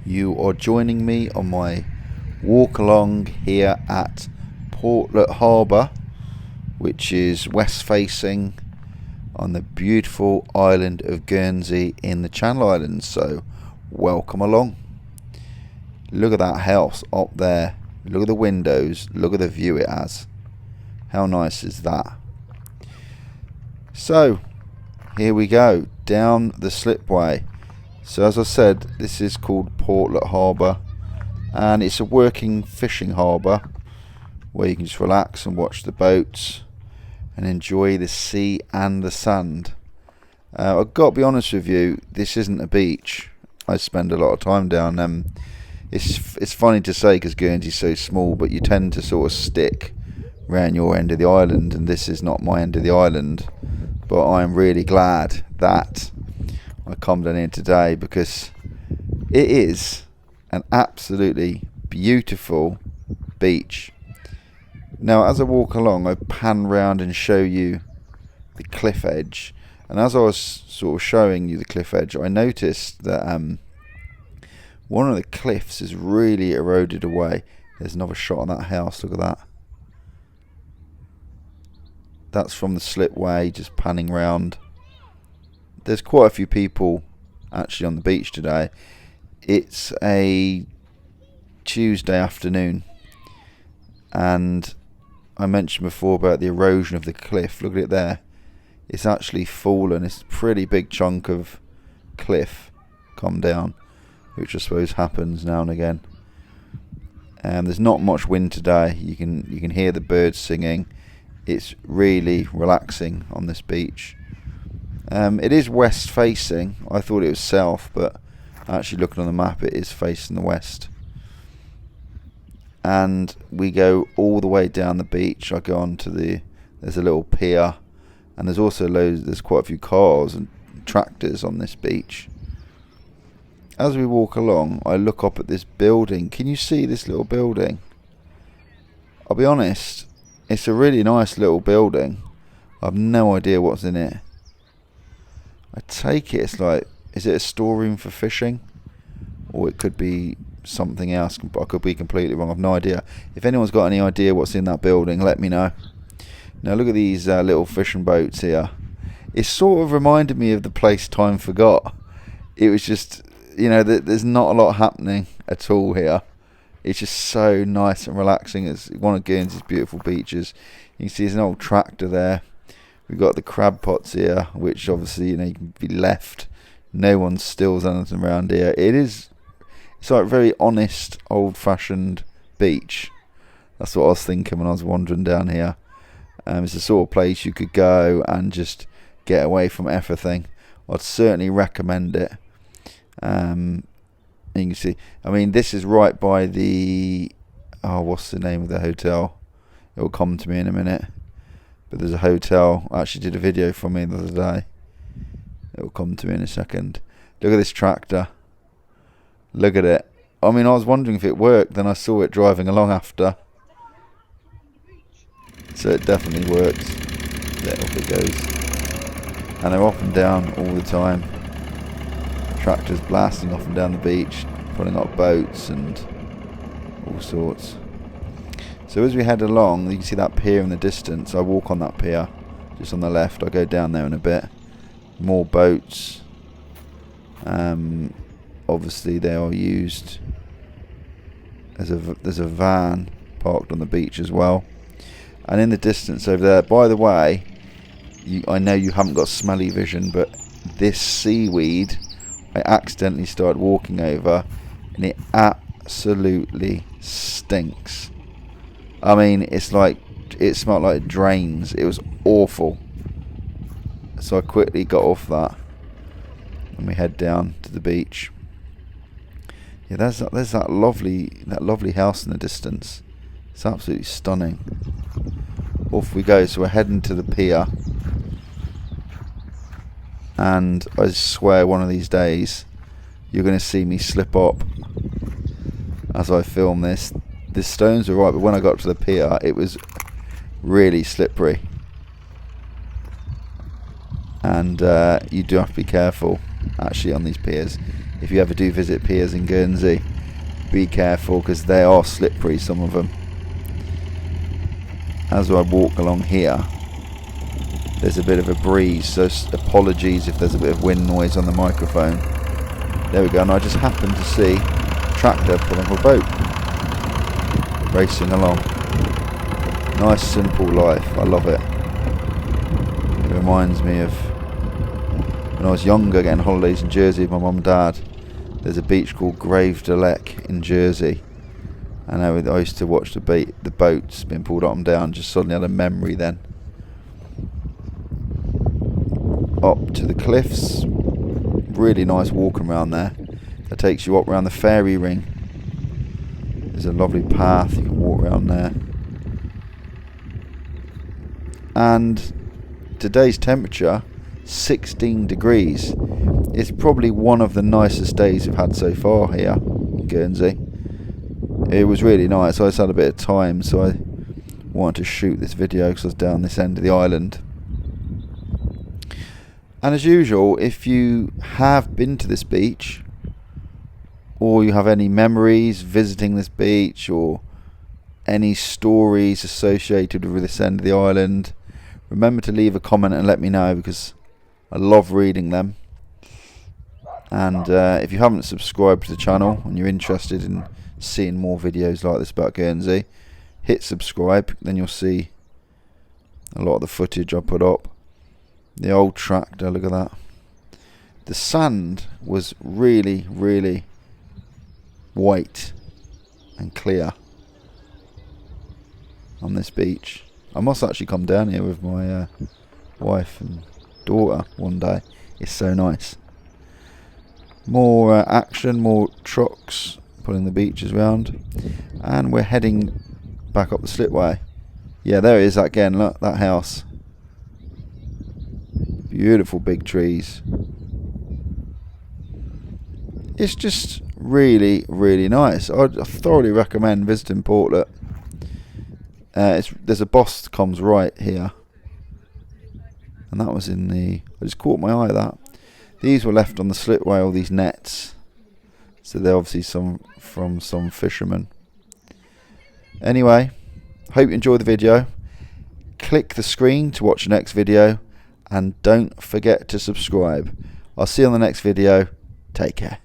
You are joining me on my walk along here at Portelet Harbour, which is west facing on the beautiful island of Guernsey in the Channel Islands. So welcome along. Look at that house up there. Look at the windows. Look at the view it has. How nice is that? So here we go down the slipway. So as I said, this is called Portelet Harbour, and it's a working fishing harbour where you can just relax and watch the boats and enjoy the sea and the sand. I've got to be honest with you, this isn't a beach. I spend a lot of time down. It's funny to say because Guernsey's so small, but you tend to sort of stick around your end of the island, and this is not my end of the island. But I'm really glad that I come down here today because it is an absolutely beautiful beach. Now, as I walk along, I pan round and show you the cliff edge. And as I was sort of showing you the cliff edge, I noticed that one of the cliffs is really eroded away. There's another shot on that house. Look at that. That's from the slipway, just panning round. There's quite a few people actually on the beach today. It's a Tuesday afternoon, and I mentioned before about the erosion of the cliff. Look at it there. It's actually fallen. It's a pretty big chunk of cliff come down, which I suppose happens now and again. And there's not much wind today. You can hear the birds singing. It's really relaxing on this beach. It is west facing. I thought it was south, but actually looking on the map it is facing the west. And we go all the way down the beach. I go on to there's a little pier, and there's also there's quite a few cars and tractors on this beach. As we walk along, I look up at this building. Can you see this little building? I'll be honest, it's a really nice little building. I've no idea what's in it. I take it it's like, is it a storeroom for fishing? Or it could be something else. I could be completely wrong. I've no idea. If anyone's got any idea what's in that building, let me know. Now look at these little fishing boats here. It sort of reminded me of the place Time Forgot. It was just, there's not a lot happening at all here. It's just so nice and relaxing. It's one of Guernsey's beautiful beaches. You can see there's an old tractor there. We've got the crab pots here, which obviously you can be left. No one steals anything around here. It's like a very honest, old-fashioned beach. That's what I was thinking when I was wandering down here. It's the sort of place you could go and just get away from everything. I'd certainly recommend it. You can see, this is right by the, what's the name of the hotel? It will come to me in a minute. But there's a hotel. I actually did a video for me the other day. It will come to me in a second. Look at this tractor. Look at it. I was wondering if it worked. Then I saw it driving along after. So it definitely works. There, off it goes. And they're up and down all the time. Tractors blasting off and down the beach, pulling up boats and all sorts. So as we head along, you can see that pier in the distance. I walk on that pier, just on the left. I go down there in a bit. More boats. Obviously they are used. There's a van parked on the beach as well. And in the distance over there, by the way, I know you haven't got smelly vision, but this seaweed I accidentally started walking over, and it absolutely stinks. It's like it smelled like drains. It was awful. So I quickly got off that, and we head down to the beach. Yeah, there's that lovely house in the distance. It's absolutely stunning. Off we go. So we're heading to the pier. And I swear one of these days you're going to see me slip up as I film this. The stones were right, but when I got to the pier it was really slippery. And you do have to be careful actually on these piers. if you ever do visit piers in Guernsey, be careful because they are slippery, some of them. As I walk along here, there's a bit of a breeze, so apologies if there's a bit of wind noise on the microphone. There we go, and I just happened to see a tractor pulling a boat, racing along. Nice simple life, I love it. It reminds me of when I was younger getting holidays in Jersey with my mum and dad. There's a beach called Beautiful in Jersey, and I used to watch the boats being pulled up and down. Just suddenly had a memory then. Up to the cliffs, really nice walking around there. That takes you up around the fairy ring. There's a lovely path, you can walk around there. And today's temperature, 16 degrees. It's probably one of the nicest days we've had so far here in Guernsey. It was really nice. I just had a bit of time, so I wanted to shoot this video because I was down this end of the island. And as usual, if you have been to this beach, or you have any memories visiting this beach, or any stories associated with this end of the island, remember to leave a comment and let me know, because I love reading them. And if you haven't subscribed to the channel and you're interested in seeing more videos like this about Guernsey, hit subscribe, then you'll see a lot of the footage I put up. The old tractor, look at that. The sand was really, really white and clear on this beach. I must actually come down here with my wife and daughter one day. It's so nice. More action, more trucks pulling the beaches round, and we're heading back up the slipway. Yeah, there it is again. Look, that house. Beautiful big trees. It's just really, really nice. I thoroughly recommend visiting Portelet. There's a boss that comes right here, and that was in the. I just caught my eye that. These were left on the slipway, all these nets. So they're obviously from some fishermen. Anyway, hope you enjoyed the video. Click the screen to watch the next video, and don't forget to subscribe. I'll see you on the next video. Take care.